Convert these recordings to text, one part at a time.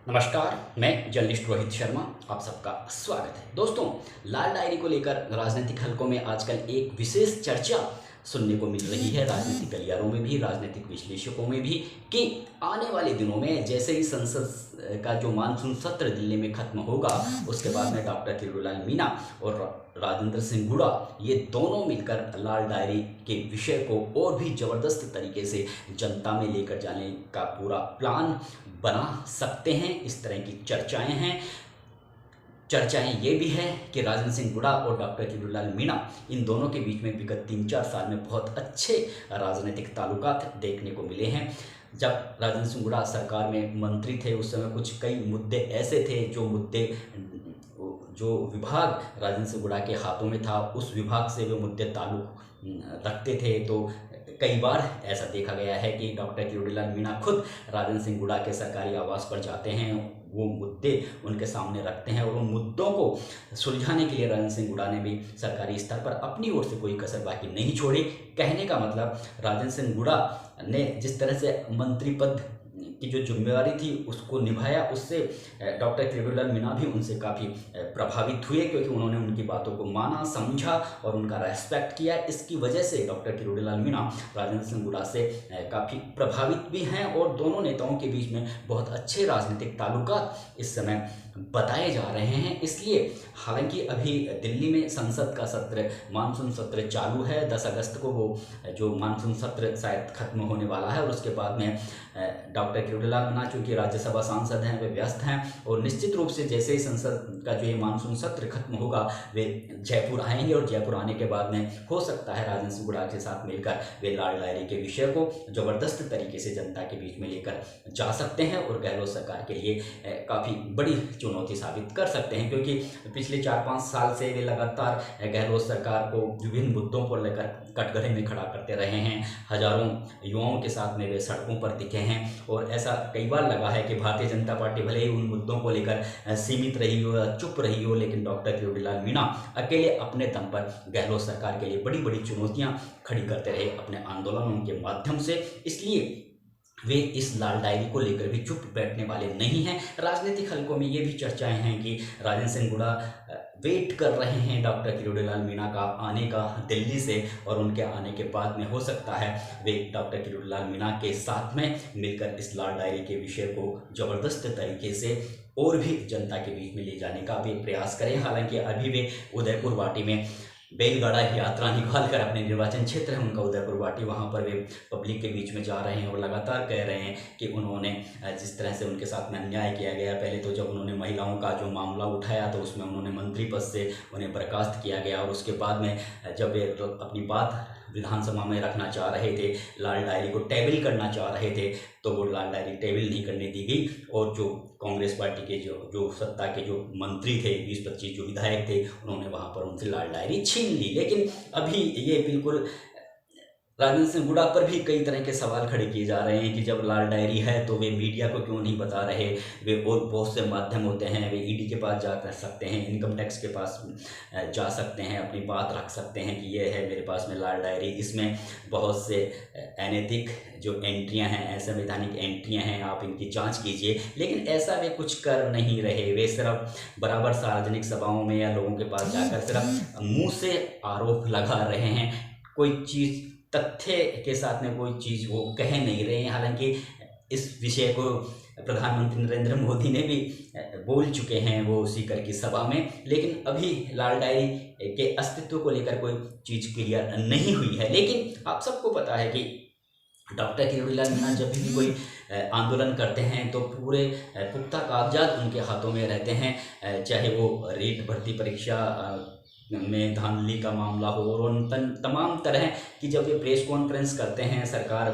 नमस्कार, मैं जर्नलिस्ट रोहित शर्मा। आप सबका स्वागत है। दोस्तों, लाल डायरी को लेकर राजनीतिक हलकों में आजकल एक विशेष चर्चा सुनने को मिल रही है, राजनीतिक गलियारों में भी, राजनीतिक विश्लेषकों में भी, कि आने वाले दिनों में जैसे ही संसद का जो मानसून सत्र दिल्ली में खत्म होगा, उसके बाद में डॉक्टर किरोड़ीलाल मीणा और राजेंद्र सिंह गुड़ा ये दोनों मिलकर लाल डायरी के विषय को और भी ज़बरदस्त तरीके से जनता में लेकर जाने का पूरा प्लान बना सकते हैं। इस तरह की चर्चाएं ये भी है कि राजेंद्र सिंह गुड़ा और डॉक्टर किरोड़ीलाल मीणा, इन दोनों के बीच में विगत 3-4 साल में बहुत अच्छे राजनीतिक ताल्लुकात देखने को मिले हैं। जब राजेंद्र सिंह गुड़ा सरकार में मंत्री थे, उस समय कुछ कई मुद्दे ऐसे थे जो विभाग राजेंद्र सिंह गुड़ा के हाथों में था, उस विभाग से वो मुद्दे ताल्लुक रखते थे। तो कई बार ऐसा देखा गया है कि डॉक्टर किरोड़ीलाल मीणा खुद राजेंद्र सिंह गुड़ा के सरकारी आवास पर जाते हैं, वो मुद्दे उनके सामने रखते हैं और उन मुद्दों को सुलझाने के लिए राजेंद्र सिंह गुड़ा ने भी सरकारी स्तर पर अपनी ओर से कोई कसर बाकी नहीं छोड़ी। कहने का मतलब, राजेंद्र सिंह गुड़ा ने जिस तरह से मंत्री पद की जो जिम्मेवारी थी उसको निभाया, उससे डॉक्टर किरोड़ीलाल मीणा भी उनसे काफ़ी प्रभावित हुए, क्योंकि उन्होंने उनकी बातों को माना, समझा और उनका रेस्पेक्ट किया। इसकी वजह से डॉक्टर किरोड़ीलाल मीणा राजेंद्र सिंह गुड़ा से काफ़ी प्रभावित भी हैं और दोनों नेताओं के बीच में बहुत अच्छे राजनीतिक ताल्लुकात इस समय बताए जा रहे हैं। इसलिए हालांकि अभी दिल्ली में संसद का सत्र, मानसून सत्र चालू है। 10 अगस्त को वो जो मानसून सत्र शायद खत्म होने वाला है और उसके बाद में डॉक्टर किरोड़ीलाल मीणा, चूँकि राज्यसभा सांसद हैं, वे व्यस्त हैं और निश्चित रूप से जैसे ही संसद का जो ये मानसून सत्र खत्म होगा, वे जयपुर आएंगे और जयपुर आने के बाद में हो सकता है राजेंद्र सिंह गुड़ा के साथ मिलकर वे लाल डायरी के विषय को ज़बरदस्त तरीके से जनता के बीच में लेकर जा सकते हैं और गहलोत सरकार के लिए काफ़ी बड़ी चुनौती साबित कर सकते हैं, क्योंकि पिछले 4-5 साल से वे लगातार गहलोत सरकार को विभिन्न मुद्दों पर लेकर कटघरे में खड़ा करते रहे हैं। हजारों युवाओं के साथ में वे सड़कों पर दिखे हैं और ऐसा कई बार लगा है कि भारतीय जनता पार्टी भले ही उन मुद्दों को लेकर सीमित रही हो या चुप रही हो, लेकिन डॉक्टर किरोड़ीलाल मीणा अकेले अपने दम पर गहलोत सरकार के लिए बड़ी बड़ी चुनौतियां खड़ी करते रहे अपने आंदोलनों के माध्यम से। इसलिए वे इस लाल डायरी को लेकर भी चुप बैठने वाले नहीं हैं। राजनीतिक हलकों में ये भी चर्चाएं हैं कि राजेंद्र सिंह गुड़ा वेट कर रहे हैं डॉक्टर किरोड़ीलाल मीणा का आने का दिल्ली से, और उनके आने के बाद में हो सकता है वे डॉक्टर किरोड़ीलाल मीणा के साथ में मिलकर इस लाल डायरी के विषय को ज़बरदस्त तरीके से और भी जनता के बीच में ले जाने का वे प्रयास करें। हालांकि अभी वे उदयपुर वाटी में बैलगाड़ा यात्रा निकाल कर, अपने निर्वाचन क्षेत्र है उनका उदयपुर वाटी, वहाँ पर वे पब्लिक के बीच में जा रहे हैं और लगातार कह रहे हैं कि उन्होंने जिस तरह से उनके साथ में अन्याय किया गया, पहले तो जब उन्होंने महिलाओं का जो मामला उठाया तो उसमें उन्होंने मंत्री पद से उन्हें बर्खास्त किया गया, और उसके बाद में जब वे अपनी बात विधानसभा में रखना चाह रहे थे, लाल डायरी को टेबल करना चाह रहे थे, तो वो लाल डायरी टेबल नहीं करने दी गई और जो कांग्रेस पार्टी के जो सत्ता के जो मंत्री थे, 20-25 जो विधायक थे, उन्होंने वहाँ पर उनसे लाल डायरी छीन ली। लेकिन अभी ये बिल्कुल राजेंद्र सिंह गुड़ा पर भी कई तरह के सवाल खड़े किए जा रहे हैं कि जब लाल डायरी है तो वे मीडिया को क्यों नहीं बता रहे। वे और बहुत से माध्यम होते हैं, वे ईडी के पास जा सकते हैं, इनकम टैक्स के पास जा सकते हैं, अपनी बात रख सकते हैं कि ये है मेरे पास में लाल डायरी, इसमें बहुत से अनैतिक जो एंट्रियां हैं, असंवैधानिक एंट्रियां हैं, आप इनकी जांच कीजिए। लेकिन ऐसा वे कुछ कर नहीं रहे। वे सिर्फ बराबर सार्वजनिक सभाओं में या लोगों के पास जाकर सिर्फ मुँह से आरोप लगा रहे हैं, कोई चीज़ तथ्य के साथ में कोई चीज़ वो कह नहीं रहे हैं। हालांकि इस विषय को प्रधानमंत्री नरेंद्र मोदी ने भी बोल चुके हैं वो सीकर की सभा में, लेकिन अभी लाल डायरी के अस्तित्व को लेकर कोई चीज़ क्लियर नहीं हुई है। लेकिन आप सबको पता है कि डॉक्टर किरोड़ीलाल मीणा जब भी कोई आंदोलन करते हैं तो पूरे पुख्ता कागजात उनके हाथों में रहते हैं, चाहे वो रीट भर्ती परीक्षा में धांधली का मामला हो और उन तमाम तरह की जब ये प्रेस कॉन्फ्रेंस करते हैं सरकार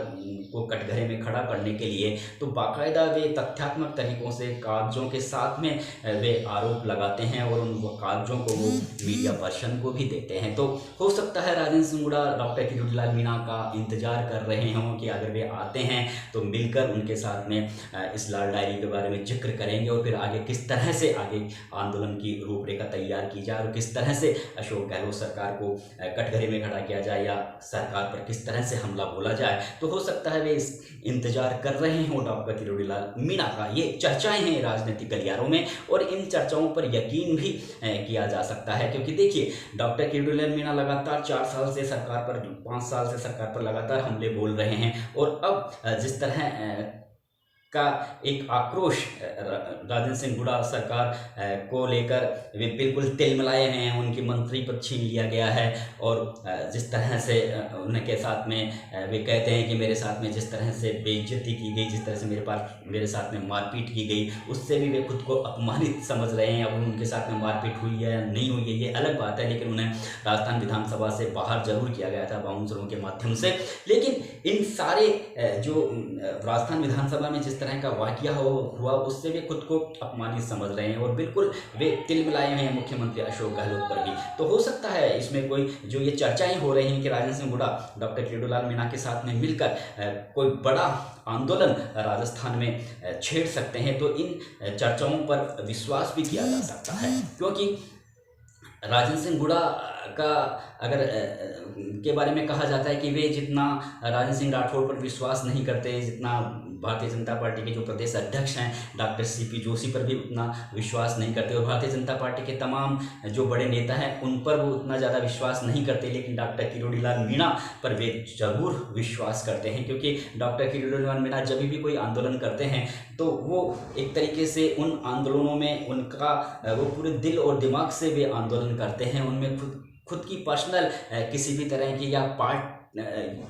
को कटघरे में खड़ा करने के लिए, तो बाकायदा वे तथ्यात्मक तरीकों से कागजों के साथ में वे आरोप लगाते हैं और उन कागजों को वो मीडिया पर्सन को भी देते हैं। तो हो सकता है राजेंद्र सिंह गुड़ा डॉक्टर किरोड़ीलाल मीणा का इंतजार कर रहे हों कि अगर वे आते हैं तो मिलकर उनके साथ में इस लाल डायरी के बारे में जिक्र करेंगे और फिर आगे किस तरह से आगे आंदोलन की रूपरेखा तैयार की जाए और किस तरह से अशोक गहलोत सरकार को कटघरे में खड़ा किया जाए या सरकार पर किस तरह से हमला बोला जाए। तो हो सकता है है वे इस इंतजार कर रहे हो डॉक्टर किरोड़ीलाल मीणा का। ये चर्चाएं हैं राजनीतिक गलियारों में और इन चर्चाओं पर यकीन भी किया जा सकता है, क्योंकि देखिए डॉक्टर किरोड़ीलाल मीणा लगातार 4 साल से सरकार पर, 5 साल से सरकार पर लगातार हमले बोल रहे हैं और अब जिस तरह का एक आक्रोश राजेंद्र सिंह हुड्डा सरकार को लेकर वे बिल्कुल तिलमिलाए हैं, उनकी मंत्री पद छीन लिया गया है और जिस तरह से उनके साथ में वे कहते हैं कि मेरे साथ में जिस तरह से बेइज्जती की गई, जिस तरह से मेरे साथ में मारपीट की गई, उससे भी वे खुद को अपमानित समझ रहे हैं। अब उनके साथ में मारपीट हुई है या नहीं हुई है ये अलग बात है, लेकिन उन्हें राजस्थान विधानसभा से बाहर जरूर किया गया था बाउंसरों के माध्यम से। लेकिन इन सारे जो राजस्थान विधानसभा में जिस तरह का वाकया हुआ उससे वे खुद को अपमानित समझ रहे हैं और बिल्कुल वे तिलमिलाए हुए हैं मुख्यमंत्री अशोक गहलोत पर भी। तो हो सकता है इसमें कोई जो ये चर्चाएं हो रही हैं कि राजेंद्र सिंह हुड्डा डॉक्टर किरोड़ीलाल मीणा के साथ में मिलकर कोई बड़ा आंदोलन राजस्थान में छेड़ सकते हैं, तो इन चर्चाओं पर विश्वास भी किया जा सकता है, क्योंकि राजेंद्र सिंह हुड्डा का अगर के बारे में कहा जाता है कि वे जितना राजेंद्र सिंह राठौड़ पर विश्वास नहीं करते, जितना भारतीय जनता पार्टी के जो प्रदेश अध्यक्ष हैं डॉक्टर सीपी जोशी पर भी उतना विश्वास नहीं करते और भारतीय जनता पार्टी के तमाम जो बड़े नेता हैं उन पर वो उतना ज़्यादा विश्वास नहीं करते, लेकिन डॉक्टर किरोड़ीलाल मीणा पर वे जरूर विश्वास करते हैं, क्योंकि डॉक्टर किरोड़ीलाल मीणा जब भी कोई आंदोलन करते हैं तो वो एक तरीके से उन आंदोलनों में उनका वो पूरे दिल और दिमाग से वे आंदोलन करते हैं। उनमें खुद की पर्सनल किसी भी तरह की या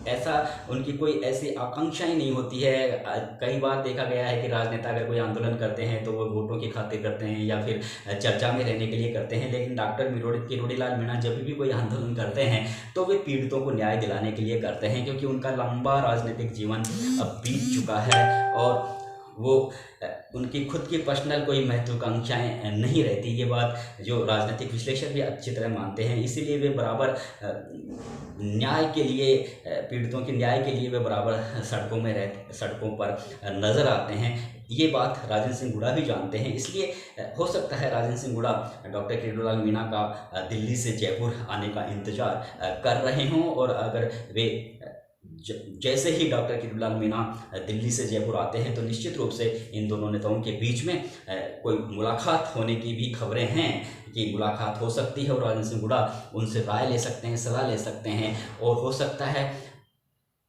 ऐसा उनकी कोई ऐसी आकांक्षाएं नहीं होती है। कई बार देखा गया है कि राजनेता अगर कोई आंदोलन करते हैं तो वो वोटों की खातिर करते हैं या फिर चर्चा में रहने के लिए करते हैं, लेकिन डॉक्टर किरोड़ीलाल मीणा जब भी कोई आंदोलन करते हैं तो वे पीड़ितों को न्याय दिलाने के लिए करते हैं, क्योंकि उनका लंबा राजनीतिक जीवन अब बीत चुका है और वो उनकी खुद की पर्सनल कोई महत्वाकांक्षाएं नहीं रहती। ये बात जो राजनीतिक विश्लेषक भी अच्छी तरह मानते हैं, इसीलिए वे बराबर न्याय के लिए, पीड़ितों के न्याय के लिए वे बराबर सड़कों पर नज़र आते हैं। ये बात राजेंद्र सिंह हुड्डा भी जानते हैं, इसलिए हो सकता है राजेंद्र सिंह हुड्डा डॉक्टर किरोड़ीलाल मीणा का दिल्ली से जयपुर आने का इंतजार कर रहे हों और अगर वे जैसे ही डॉक्टर किरोड़ीलाल मीणा दिल्ली से जयपुर आते हैं तो निश्चित रूप से इन दोनों नेताओं के बीच में कोई मुलाकात होने की भी खबरें हैं कि मुलाकात हो सकती है और राजेंद्र सिंह हुड्डा उनसे राय ले सकते हैं, सलाह ले सकते हैं और हो सकता है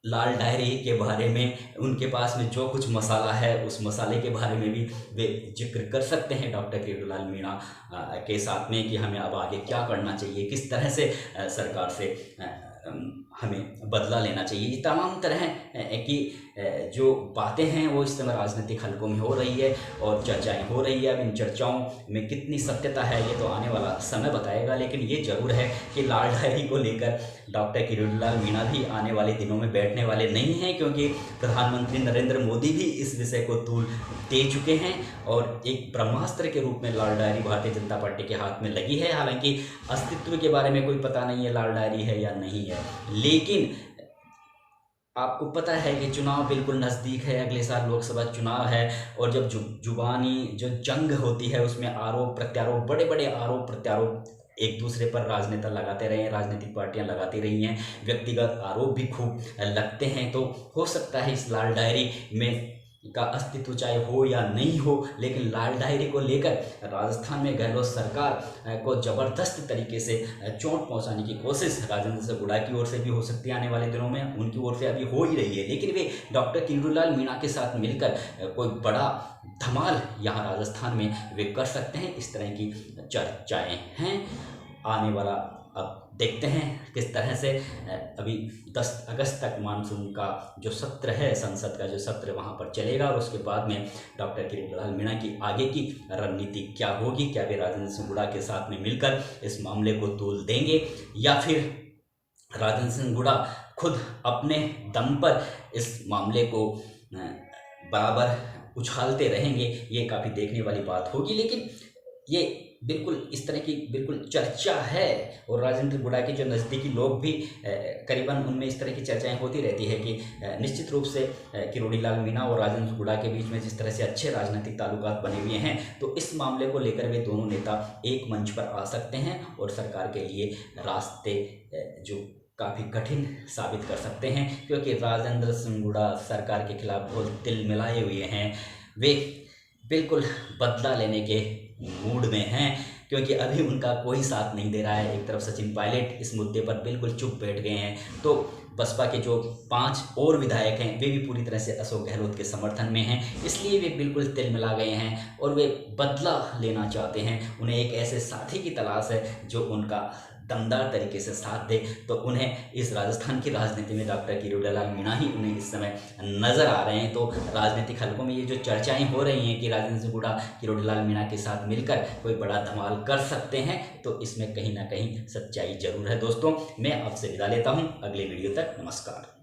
लाल डायरी के बारे में उनके पास में जो कुछ मसाला है उस मसाले के बारे में भी वे जिक्र कर सकते हैं डॉक्टर किरोड़ीलाल मीणा के साथ में कि हमें अब आगे क्या करना चाहिए, किस तरह से सरकार से हमें बदला लेना चाहिए। ये तमाम तरह की जो बातें हैं वो इस समय राजनीतिक हलकों में हो रही है और चर्चाएं हो रही है। अब इन चर्चाओं में कितनी सत्यता है ये तो आने वाला समय बताएगा, लेकिन ये जरूर है कि लाल डायरी को लेकर डॉक्टर किरोड़ीलाल मीणा भी आने वाले दिनों में बैठने वाले नहीं हैं, क्योंकि प्रधानमंत्री नरेंद्र मोदी भी इस विषय को तूल दे चुके हैं और एक ब्रह्मास्त्र के रूप में लाल डायरी भारतीय जनता पार्टी के हाथ में लगी है। हालांकि अस्तित्व के बारे में कोई पता नहीं है लाल डायरी है या नहीं है, लेकिन आपको पता है कि चुनाव बिल्कुल नज़दीक है, अगले साल लोकसभा चुनाव है और जब जुबानी जो जंग होती है उसमें आरोप प्रत्यारोप, बड़े बड़े आरोप प्रत्यारोप एक दूसरे पर राजनेता लगाते रहे हैं, राजनीतिक पार्टियां लगाती रही हैं, व्यक्तिगत आरोप भी खूब लगते हैं। तो हो सकता है इस लाल डायरी में का अस्तित्व चाहे हो या नहीं हो, लेकिन लाल डायरी को लेकर राजस्थान में गहलोत सरकार को ज़बरदस्त तरीके से चोट पहुंचाने की कोशिश राजेंद्र सिंह हुड्डा की ओर से भी हो सकती है आने वाले दिनों में, उनकी ओर से अभी हो ही रही है। लेकिन वे डॉक्टर किरोड़ीलाल मीणा के साथ मिलकर कोई बड़ा धमाल यहाँ राजस्थान में वे कर सकते हैं, इस तरह की चर्चाएँ हैं। आने वाला अब देखते हैं किस तरह से अभी 10 अगस्त तक मानसून का जो सत्र है, संसद का जो सत्र वहाँ पर चलेगा और उसके बाद में डॉक्टर किरोड़ीलाल मीणा की आगे की रणनीति क्या होगी, क्या वे राजेंद्र सिंह हुड्डा के साथ में मिलकर इस मामले को तोल देंगे या फिर राजेंद्र सिंह हुड्डा खुद अपने दम पर इस मामले को बराबर उछालते रहेंगे, ये काफ़ी देखने वाली बात होगी। लेकिन ये बिल्कुल इस तरह की बिल्कुल चर्चा है और राजेंद्र हुड्डा के जो नज़दीकी लोग भी करीबन उनमें इस तरह की चर्चाएं होती रहती है कि निश्चित रूप से किरोड़ीलाल मीणा और राजेंद्र हुड्डा के बीच में जिस तरह से अच्छे राजनीतिक ताल्लुकात बने हुए हैं, तो इस मामले को लेकर वे दोनों नेता एक मंच पर आ सकते हैं और सरकार के लिए रास्ते जो काफ़ी कठिन साबित कर सकते हैं, क्योंकि राजेंद्र सिंह गुड़ा सरकार के खिलाफ बहुत तिल मिलाए हुए हैं। वे बिल्कुल बदला लेने के मूड में हैं, क्योंकि अभी उनका कोई साथ नहीं दे रहा है। एक तरफ सचिन पायलट इस मुद्दे पर बिल्कुल चुप बैठ गए हैं, तो बसपा के जो 5 और विधायक हैं वे भी पूरी तरह से अशोक गहलोत के समर्थन में हैं, इसलिए वे बिल्कुल तिल मिला गए हैं और वे बदला लेना चाहते हैं। उन्हें एक ऐसे साथी की तलाश है जो उनका दमदार तरीके से साथ दे, तो उन्हें इस राजस्थान की राजनीति में डॉक्टर किरोड़ीलाल मीणा ही उन्हें इस समय नज़र आ रहे हैं। तो राजनीतिक हलकों में ये जो चर्चाएं हो रही हैं कि राजेंद्र सिंह गुड़ा किरोड़ीलाल मीणा के साथ मिलकर कोई बड़ा धमाल कर सकते हैं, तो इसमें कहीं ना कहीं सच्चाई जरूर है। दोस्तों, मैं आपसे विदा लेता हूं, अगले वीडियो तक नमस्कार।